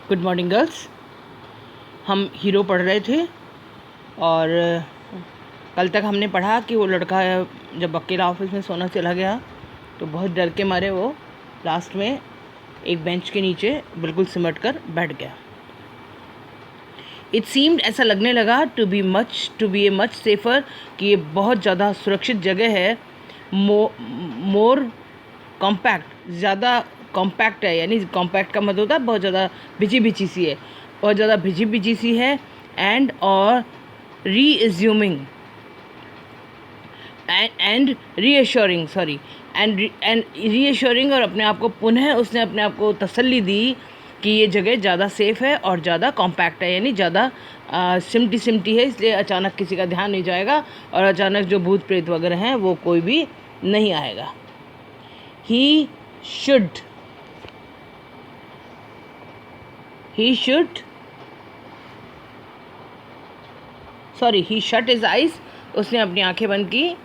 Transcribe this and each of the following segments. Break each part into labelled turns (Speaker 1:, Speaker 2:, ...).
Speaker 1: Good morning girls. हम hero पढ़ रहे थे और कल तक हमने पढ़ा कि वो लड़का जब अकेला ऑफिस में सोना चला गया तो बहुत डर के मारे वो लास्ट में एक बेंच के नीचे बिल्कुल सिमट कर बैठ गया। इट सीम्ड, ऐसा लगने लगा, to be a much safer, कि ये बहुत ज़्यादा सुरक्षित जगह है। मोर कॉम्पैक्ट, ज़्यादा कॉम्पैक्ट है, यानी कॉम्पैक्ट का मतलब होता है बहुत ज़्यादा भिजी भिजी सी है, बहुत ज़्यादा भिजी भिजी सी है। एंड और रीअज्यूमिंग एंड रीअश्योरिंग एंड रीअश्योरिंग, और अपने आप को पुनः उसने अपने आप को तसल्ली दी कि ये जगह ज़्यादा सेफ़ है और ज़्यादा कॉम्पैक्ट है, यानी ज़्यादा सिमटी है, इसलिए अचानक किसी का ध्यान नहीं जाएगा और अचानक जो भूत प्रेत वगैरह हैं वो कोई भी नहीं आएगा। He shut his eyes, उसने अपनी आंखें बंद की।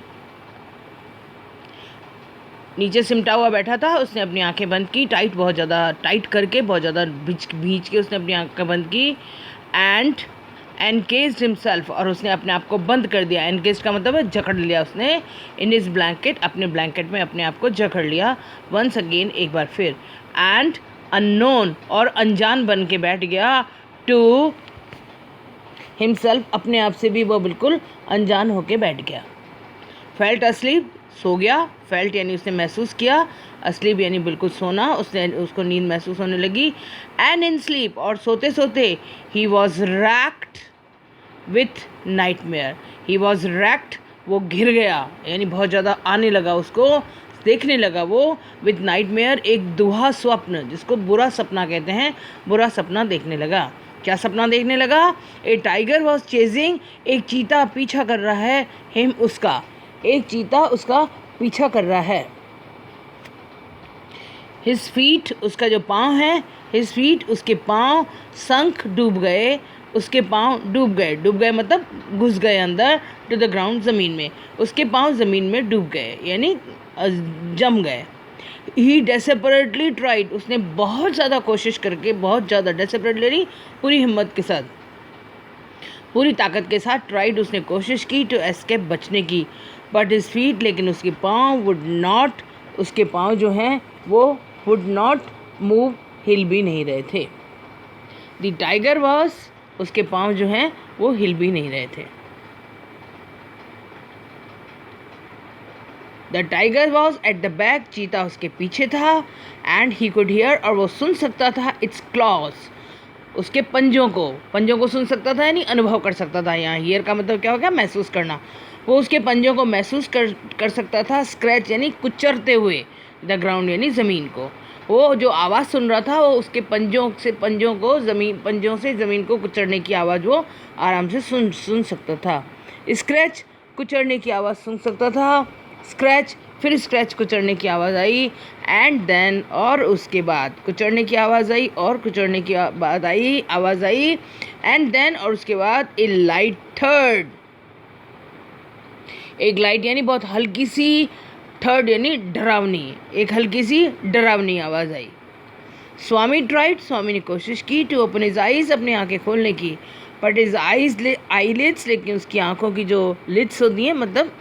Speaker 1: नीचे सिमटा हुआ बैठा था, उसने अपनी आंखें बंद की, बहुत ज़्यादा टाइट करके, बहुत ज़्यादा भींच के उसने अपनी आंखें बंद की। एंड एनकेस्ड हिमसेल्फ, और उसने अपने आप को बंद कर दिया। एनकेस्ड का मतलब है जकड़ लिया उसने। इन हिज ब्लैंकेट, अपने ब्लैंकेट में अपने आप को जकड़ लिया। वंस अगेन, एक बार फिर। एंड अननोन, और अनजान बन के बैठ गया। टू हिमसेल्फ, अपने आप से भी वो बिल्कुल अनजान होके बैठ गया। फेल्ट अस्लीप, सो गया। फेल्ट यानी उसने महसूस किया, अस्लीप यानी बिल्कुल सोना, उसको नींद महसूस होने लगी। एंड इन स्लीप, और सोते सोते, he was raked with nightmare. He was raked, वो घिर गया, यानी बहुत ज़्यादा आने लगा उसको, देखने लगा वो विथ नाइटमेयर, एक दुहा स्वप्न, जिसको बुरा सपना कहते हैं, बुरा सपना देखने लगा। क्या सपना देखने लगा? ए टाइगर वॉज चेजिंग, एक चीता पीछा कर रहा है, हिम, उसका, एक चीता उसका पीछा कर रहा है। हिज फीट, उसका जो पाँव है, हिज फीट, उसके पाँव, संक, डूब गए, उसके पाँव डूब गए मतलब घुस गए अंदर, टू द ग्राउंड, ज़मीन में, उसके पाँव ज़मीन में डूब गए, यानी जम गए। ही डेस्परेटली ट्राइड, उसने बहुत ज़्यादा कोशिश करके, बहुत ज़्यादा, डेस्परेटली पूरी हिम्मत के साथ, पूरी ताकत के साथ, ट्राइड, उसने कोशिश की, टू एस्केप, बचने की। बट हिज फीट, लेकिन उसके पाँव, वुड नॉट, उसके पाँव जो हैं वो वुड नॉट मूव, हिल भी नहीं रहे थे। द टाइगर वॉज, उसके पाँव जो हैं वो हिल भी नहीं रहे थे। The tiger was at the back, चीता उसके पीछे था। एंड ही कुड हियर, और वो सुन सकता था, इट्स क्लॉज, उसके पंजों को सुन सकता था, यानी अनुभव कर सकता था। यहाँ हियर का मतलब क्या हो गया? महसूस करना। वो उसके पंजों को महसूस कर सकता था। स्क्रैच यानी कुचरते हुए, द ग्राउंड यानी ज़मीन को। वो जो आवाज़ सुन रहा था वो उसके पंजों से ज़मीन को कुचरने की आवाज़ वो आराम से सुन सकता था। स्क्रैच, कुचरने की आवाज़ सुन सकता था। स्क्रैच, फिर स्क्रैच, कुचरने की आवाज़ आई। एंड देन, और उसके बाद कुचरने की आवाज़ आई, और कुचरने की आवाज़ आई। एंड देन, और उसके बाद, ए लाइट थर्ड, एक लाइट यानी बहुत हल्की सी, थर्ड यानी डरावनी, एक हल्की सी डरावनी आवाज़ आई। स्वामी ट्राइड, स्वामी ने कोशिश की, टू ओपन हिज आइज़, अपनी आंखें खोलने की। बट हिज आईलिड्स, लेकिन उसकी आंखों की जो लिड्स होती हैं, मतलब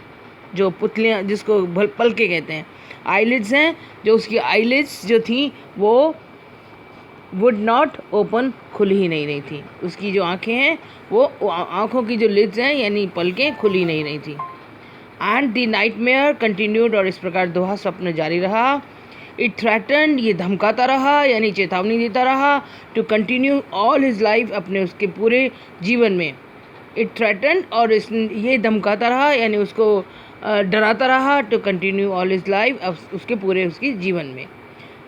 Speaker 1: जो पुतलियाँ, जिसको पलके कहते हैं, आईलिड्स हैं, जो उसकी आईलिड्स जो थी वो वुड नॉट ओपन, खुल ही नहीं रही थी। उसकी जो आंखें हैं वो आंखों की जो लिड्स हैं यानी पलकें, खुल ही नहीं रही थी। एंड द नाइटमेयर कंटिन्यूड, और इस प्रकार दोहा स्वप्न जारी रहा। इट थ्रेटन्ड, ये धमकाता रहा, यानी चेतावनी देता रहा, to continue all his life, अपने उसके पूरे जीवन में। इट थ्रेटन्ड, और ये धमकाता रहा, यानी उसको डराता रहा, to continue all his life, उसके पूरे उसके जीवन में।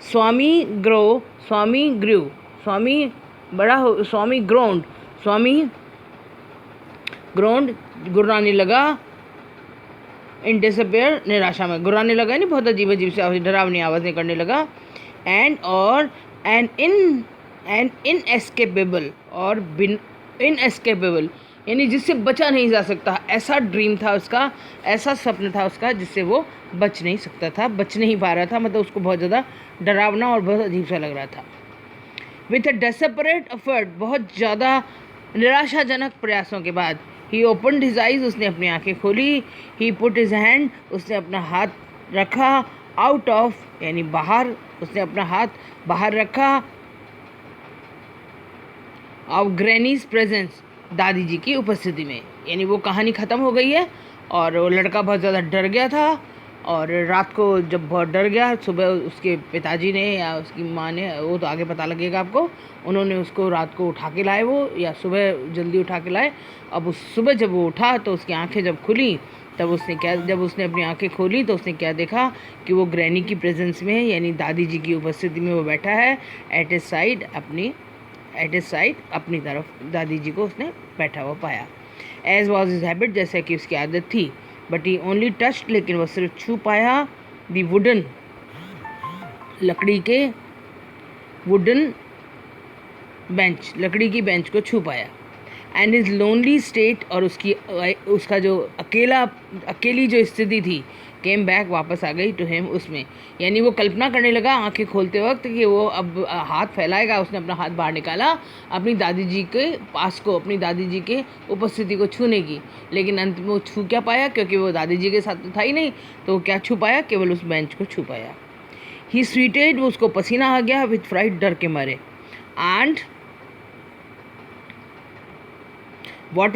Speaker 1: स्वामी ग्रो, स्वामी ग्रू, स्वामी बड़ा हो, स्वामी ग्रोन्ड, स्वामी ग्रोन्ड, गुर्राने लगा। इन डिसअपियर, निराशा में, गुर्राने लगा यानी बहुत अजीब से डरावनी आवाज़ें करने लगा। एंड और एन इनएस्केपेबल, और इनएस्केपेबल यानी जिससे बचा नहीं जा सकता, ऐसा ड्रीम था उसका, ऐसा स्वप्न था उसका जिससे वो बच नहीं सकता था, बच नहीं पा रहा था, मतलब उसको बहुत ज़्यादा डरावना और बहुत अजीब सा लग रहा था। विथ अ डेस्परेट एफर्ट, बहुत ज़्यादा निराशाजनक प्रयासों के बाद, ही ओपनड हिज आइज, उसने अपनी आंखें खोली, ही पुट हिज हैंड, उसने अपना हाथ रखा, आउट ऑफ यानी बाहर, उसने अपना हाथ बाहर रखा, ऑफ ग्रैनीज प्रेजेंस, दादी जी की उपस्थिति में। यानी वो कहानी ख़त्म हो गई है और वो लड़का बहुत ज़्यादा डर गया था, और रात को जब बहुत डर गया, सुबह उसके पिताजी ने या उसकी माँ ने, वो तो आगे पता लगेगा आपको, उन्होंने उसको रात को उठा के लाए वो, या सुबह जल्दी उठा के लाए। अब उस सुबह जब वो उठा तो उसकी आंखें जब खुली, तब उसने क्या, जब उसने अपनी आंखें खोली तो उसने क्या देखा कि वो ग्रैनी की प्रेजेंस में, यानी दादी जी की उपस्थिति में वो बैठा है, एट ए साइड अपनी तरफ दादी जी को उसने बैठा हुआ पाया। एज वॉज हिज हैबिट, जैसा कि उसकी आदत थी, बट ही ओनली टच्ड, लेकिन वह सिर्फ छू पाया, दी वुडन, लकड़ी की बेंच को छू पाया, एंड हिज लोनली स्टेट, और उसका जो अकेली जो स्थिति थी, केम बैक, वापस आ गई, टू हिम, उसमें। यानी वो कल्पना करने लगा आंखें खोलते वक्त कि वो अब हाथ फैलाएगा, उसने अपना हाथ बाहर निकाला अपनी दादी जी के पास को, अपनी दादी जी के उपस्थिति को छूने की, लेकिन अंत में वो छू क्या पाया, क्योंकि वो दादी जी के साथ तो था ही नहीं, तो क्या छू पाया, केवल उस बेंच को छू पाया। ही स्वीटेड, वो उसको पसीना आ गया, विथ फ्राइट, डर के मारे। And what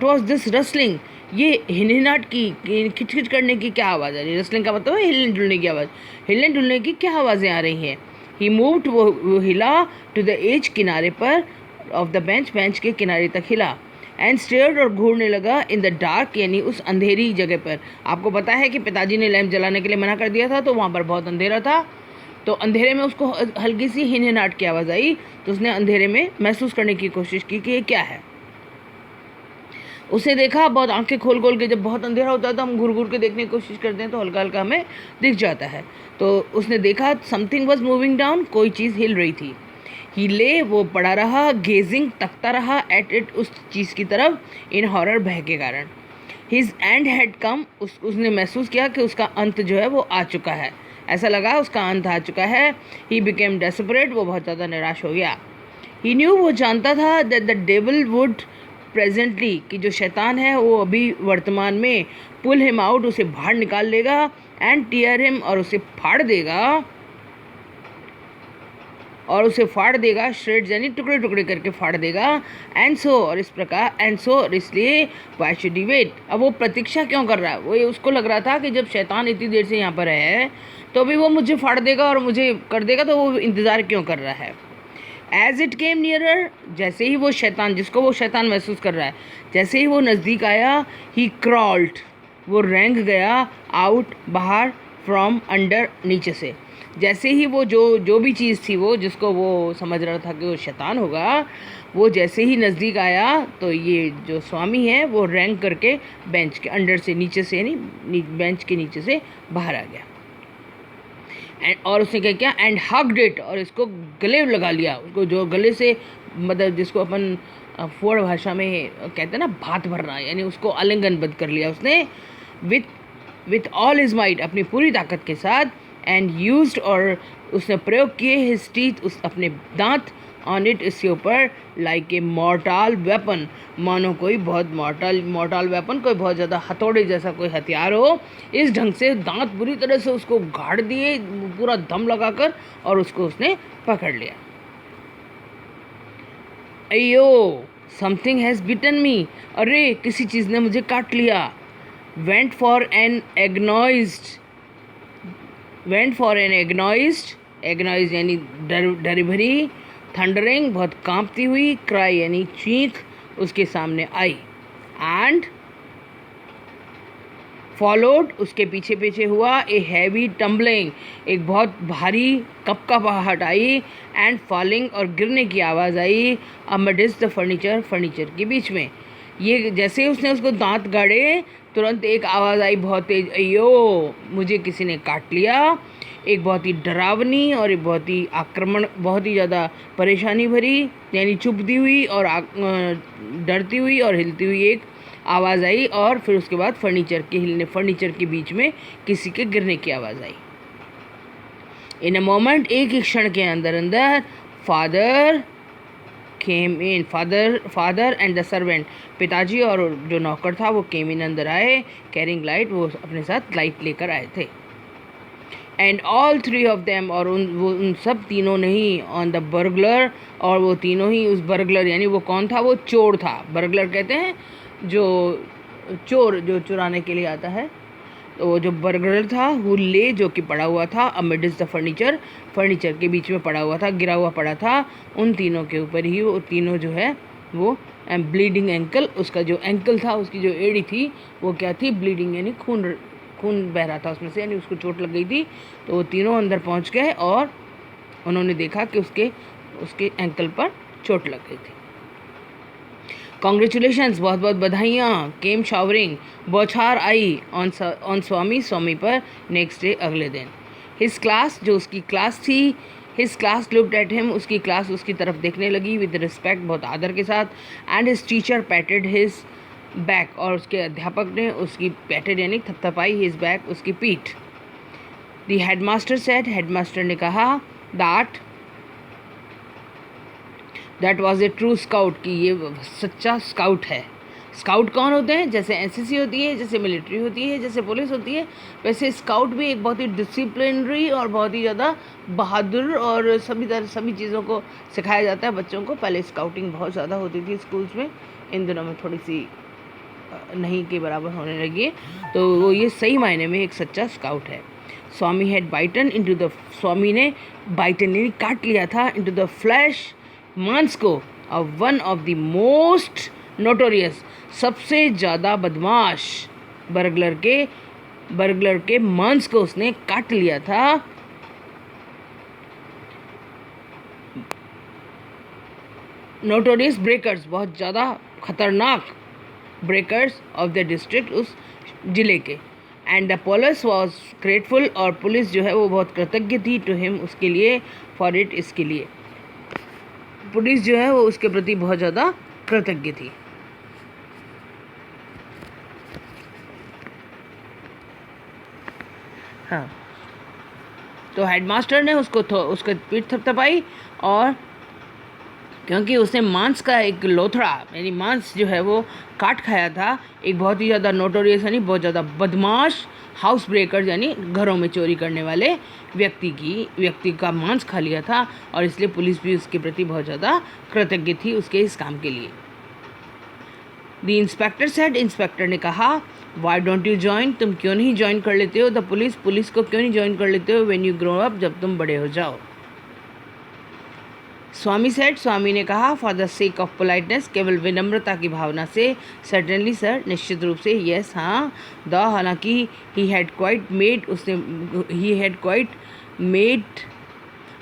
Speaker 1: was this rustling, ये हिनहिनाट की, खिचखिच करने की क्या आवाज़ आ रही है? रस्लिंग का मतलब है हिलने डुलने की आवाज़, हिलने डुलने की क्या आवाज़ें आ रही हैं? ही मूव्ड, वो हिला, टू द एज, किनारे पर, ऑफ द बेंच के किनारे तक हिला, एंड स्टेयर्ड, और घूरने लगा, इन द डार्क, यानी उस अंधेरी जगह पर। आपको पता है कि पिताजी ने लैंप जलाने के लिए मना कर दिया था, तो वहाँ पर बहुत अंधेरा था, तो अंधेरे में उसको हल्की सी हिनहिनाट की आवाज़ आई, तो उसने अंधेरे में महसूस करने की कोशिश की कि ये क्या है। उसने देखा, बहुत आंखें खोल के, जब बहुत अंधेरा होता है तो हम घूर घूर के देखने की कोशिश करते हैं, तो हल्का हल्का हमें दिख जाता है, तो उसने देखा, समथिंग वॉज मूविंग डाउन, कोई चीज़ हिल रही थी। ही ले, वो पड़ा रहा, गेजिंग, तकता रहा, एट इट, उस चीज़ की तरफ, इन हॉरर, भय के कारण। हिज एंड हैड कम, उसने महसूस किया कि उसका अंत जो है वो आ चुका है, ऐसा लगा उसका अंत आ चुका है। ही बिकेम डेस्परेट, वो बहुत ज़्यादा निराश हो गया। ही न्यू, वो जानता था, that the devil would presently, कि जो शैतान है वो अभी वर्तमान में, पुल हिम आउट, उसे बाहर निकाल लेगा, एंड टीयर हिम, और उसे फाड़ देगा, श्रेड्स यानी टुकड़े टुकड़े करके फाड़ देगा, एंड सो, और इस प्रकार, एंड सो, और इसलिए, व्हाई शुड ही वेट, अब वो प्रतीक्षा क्यों कर रहा है? वो उसको लग रहा था कि जब शैतान इतनी देर से यहाँ पर है तो अभी वो मुझे फाड़ देगा और मुझे कर देगा, तो वो इंतज़ार क्यों कर रहा है? एज इट केम नियरर, जैसे ही वो शैतान, जिसको वो शैतान महसूस कर रहा है, जैसे ही वो नज़दीक आया, ही क्रॉल्ड, वो रेंग गया, आउट, बाहर, फ्रॉम, अंडर, नीचे से। जैसे ही वो जो भी चीज़ थी, वो जिसको वो समझ रहा था कि वो शैतान होगा, वो जैसे ही नज़दीक आया, तो ये जो स्वामी है वो रेंग करके बेंच के अंडर से, नीचे से, यानी बेंच के नीचे से बाहर आ गया। और उसने क्या किया, एंड हग्ड इट, और इसको गले लगा लिया, उसको जो गले से, मतलब जिसको अपन फोड़ भाषा में कहते हैं ना, भात भरना, यानी उसको आलिंगनबद्ध कर लिया उसने, विथ ऑल हिज माइट, अपनी पूरी ताकत के साथ, एंड यूज्ड, और उसने प्रयोग किए, हिज टीथ, उस अपने दांत, ऑन इट, इसके ऊपर, लाइक ए मॉर्टल वेपन, मानो कोई बहुत मॉर्टल वेपन, कोई बहुत ज़्यादा हथौड़े जैसा कोई हथियार हो, इस ढंग से दांत बुरी तरह से उसको गाड़ दिए, पूरा दम लगाकर, और उसको उसने पकड़ लिया। अयो, समथिंग हैज़ बिटन मी, अरे किसी चीज़ ने मुझे काट लिया। वेंट फॉर एन एग्नॉइज्ड, यानी डरी भरी, थंडरिंग, बहुत कांपती हुई, क्राई यानी चीख, उसके सामने आई, एंड फॉलोड, उसके पीछे पीछे हुआ, ए हैवी टम्बलिंग, एक बहुत भारी कपकपाहट आई, एंड फॉलिंग, और गिरने की आवाज़ आई, अमिडिस्ट द फर्नीचर के बीच में। ये जैसे ही उसने उसको दांत गाड़े, तुरंत एक आवाज़ आई बहुत तेज, अयो, मुझे किसी ने काट लिया। एक बहुत ही डरावनी और एक बहुत ही ज़्यादा परेशानी भरी, यानी चुभती हुई और डरती हुई और हिलती हुई एक आवाज़ आई, और फिर उसके बाद फर्नीचर के बीच में किसी के गिरने की आवाज़ आई। इन अ मोमेंट, एक ही क्षण के अंदर father came in, father and the servant, पिताजी और जो नौकर था वो केम इन, अंदर आए, कैरिंग लाइट, वो अपने साथ लाइट लेकर आए थे। And all three of them, और उन सब तीनों ने ही, ऑन द बर्गलर, और वो तीनों ही उस बर्गलर, यानी वो कौन था, वो चोर था। बर्गलर कहते हैं जो चोर जो चुराने के लिए आता है, तो वो जो बर्गलर था, हु ले, जो कि पड़ा हुआ था, अमिडिस द फर्नीचर, फर्नीचर के बीच में पड़ा हुआ था, गिरा हुआ पड़ा था, उन तीनों के ऊपर ही वो तीनों जो है वो ब्लीडिंग एंकल, उसका जो एंकल था, उसकी जो एड़ी थी वो क्या थी, ब्लीडिंग, यानी खून बह रहा था उसमें से, यानी उसको चोट लग गई थी। तो वो तीनों अंदर पहुंच गए और उन्होंने देखा कि उसके एंकल पर चोट लग गई थी। कॉन्ग्रेचुलेशंस, बहुत बहुत बधाइयाँ। केम शावरिंग, बौछार आई ऑन स्वामी पर नेक्स्ट डे, अगले दिन। हिज क्लास, जो उसकी क्लास थी, his class looked at him, उसकी क्लास उसकी तरफ देखने लगी विद रिस्पेक्ट, बहुत आदर के साथ। And his teacher पैटेड his back, और उसके अध्यापक ने उसकी पैटेड यानी थपथपाई हिज बैक, उसकी पीठ। द हेडमास्टर सेड, हेडमास्टर ने कहा, that was a true scout, कि ये सच्चा स्काउट है। स्काउट कौन होते हैं, जैसे एनसीसी होती है, जैसे मिलिट्री होती है, जैसे पुलिस होती है, वैसे स्काउट भी एक बहुत ही डिसिप्लिनरी और बहुत ही ज़्यादा बहादुर, और सभी चीज़ों को सिखाया जाता है बच्चों को। पहले स्काउटिंग बहुत ज़्यादा होती थी स्कूल्स में, इन दिनों में थोड़ी सी नहीं के बराबर होने लगी है, तो वो ये सही मायने में एक सच्चा स्काउट है। स्वामी हैड बाइटन इनटू द, स्वामी ने बाइटन यानी काट लिया था, इनटू द फ्लैश, मांस को, of one of the most notorious, सबसे ज़्यादा बदमाश बर्गलर के मांस को उसने काट लिया था। नोटोरियस ब्रेकर्स, बहुत ज़्यादा खतरनाक ब्रेकर्स ऑफ द डिस्ट्रिक्ट, उस जिले के। And the police was grateful, और पुलिस जो है वो बहुत कृतज्ञ थी, टू हिम, उसके लिए, फॉर इट, इसके लिए। पुलिस जो है वो उसके प्रति बहुत ज़्यादा कृतज्ञ थी। हाँ, तो हेडमास्टर ने उसको पीठ थपथपाई, और क्योंकि उसने मांस का एक लोथड़ा यानी मांस जो है वो काट खाया था, एक बहुत ही ज़्यादा नोटोरियस यानी बहुत ज़्यादा बदमाश हाउस ब्रेकर यानी घरों में चोरी करने वाले व्यक्ति का मांस खा लिया था, और इसलिए पुलिस भी उसके प्रति बहुत ज़्यादा कृतज्ञ थी उसके इस काम के लिए। द इंस्पेक्टर सेड, इंस्पेक्टर ने कहा, वाई डोंट यू ज्वाइन, तुम क्यों नहीं ज्वाइन कर लेते हो, द पुलिस को क्यों नहीं ज्वाइन कर लेते हो, व्हेन यू ग्रो अप, जब तुम बड़े हो जाओ। स्वामी सेड, स्वामी ने कहा, for the sake of politeness, केवल विनम्रता की भावना से, सर्टेनली सर, निश्चित रूप से, यस हाँ, द, हालांकि he had quite made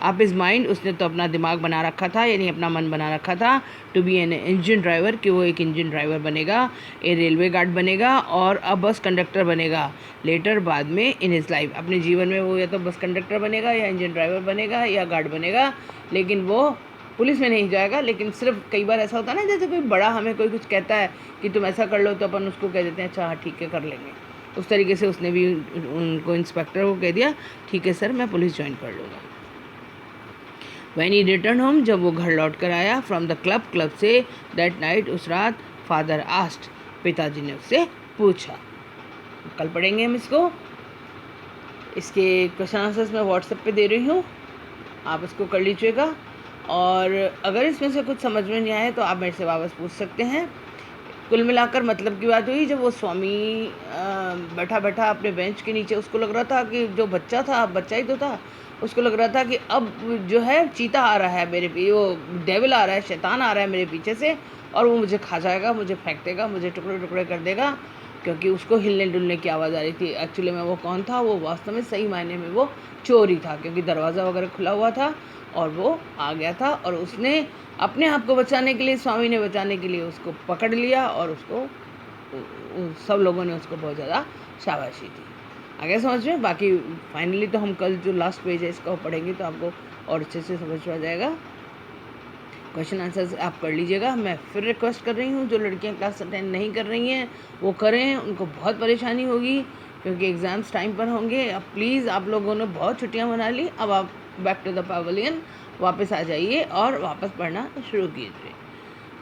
Speaker 1: up his mind, उसने तो अपना दिमाग बना रखा था यानी अपना मन बना रखा था, to be an engine driver, कि वो एक इंजन ड्राइवर बनेगा, ए रेलवे गार्ड बनेगा, और अ बस कंडक्टर बनेगा। लेटर, बाद में, इन हिज लाइफ, अपने जीवन में वो या तो बस कंडक्टर बनेगा या इंजन ड्राइवर बनेगा या गार्ड बनेगा, लेकिन वो पुलिस में नहीं जाएगा। लेकिन सिर्फ कई बार ऐसा होता है ना, जैसे कोई बड़ा हमें कोई कुछ कहता है कि तुम ऐसा कर लो, तो अपन उसको कह देते हैं अच्छा हाँ ठीक है कर लेंगे, उस तरीके से उसने भी उनको इंस्पेक्टर को कह दिया, ठीक है सर मैं पुलिस ज्वाइन कर लूँगा। When he returned home, जब वो घर लौट कर आया, फ्रॉम द क्लब से, दैट नाइट, उस रात, फादर आस्ट, पिताजी ने उससे पूछा। कल पढ़ेंगे हम इसके क्वेश्चन आंसर्स मैं व्हाट्सएप पे दे रही हूँ, आप इसको कर लीजिएगा, और अगर इसमें से कुछ समझ में नहीं आए तो आप मेरे से वापस पूछ सकते हैं। कुल मिलाकर मतलब की बात हुई, जब वो स्वामी बैठा अपने बेंच के नीचे, उसको लग रहा था कि जो बच्चा था, बच्चा ही तो था, उसको लग रहा था कि अब जो है चीता आ रहा है मेरे पीछे, वो डेविल आ रहा है, शैतान आ रहा है मेरे पीछे से, और वो मुझे खा जाएगा, मुझे फेंक देगा, मुझे टुकड़े टुकड़े कर देगा, क्योंकि उसको हिलने डुलने की आवाज़ आ रही थी। एक्चुअली में वो कौन था, वो वास्तव में सही मायने में वो चोर ही था, क्योंकि दरवाज़ा वगैरह खुला हुआ था और वो आ गया था, और उसने अपने आप को बचाने के लिए, स्वामी ने बचाने के लिए उसको पकड़ लिया, और उसको सब लोगों ने उसको बहुत ज़्यादा शाबाशी दी। आगे समझ में, बाकी फाइनली तो हम कल जो लास्ट पेज है इसको पढ़ेंगे तो आपको और अच्छे से समझ में आ जाएगा। क्वेश्चन आंसर्स आप कर लीजिएगा। मैं फिर रिक्वेस्ट कर रही हूँ, जो लड़कियाँ क्लास अटेंड नहीं कर रही हैं वो करें, उनको बहुत परेशानी होगी क्योंकि एग्ज़ाम्स टाइम पर होंगे। अब प्लीज़, आप लोगों ने बहुत छुट्टियाँ मना ली, अब आप बैक टू द पैवेलियन, वापस आ जाइए और वापस पढ़ना शुरू कीजिए।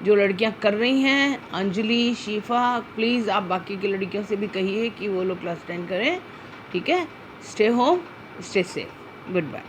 Speaker 1: जो लड़कियां कर रही हैं, अंजलि, शिफा, प्लीज़ आप बाकी की लड़कियों से भी कहिए कि वो लोग क्लास 10 करें, ठीक है। Stay home, stay safe, good bye.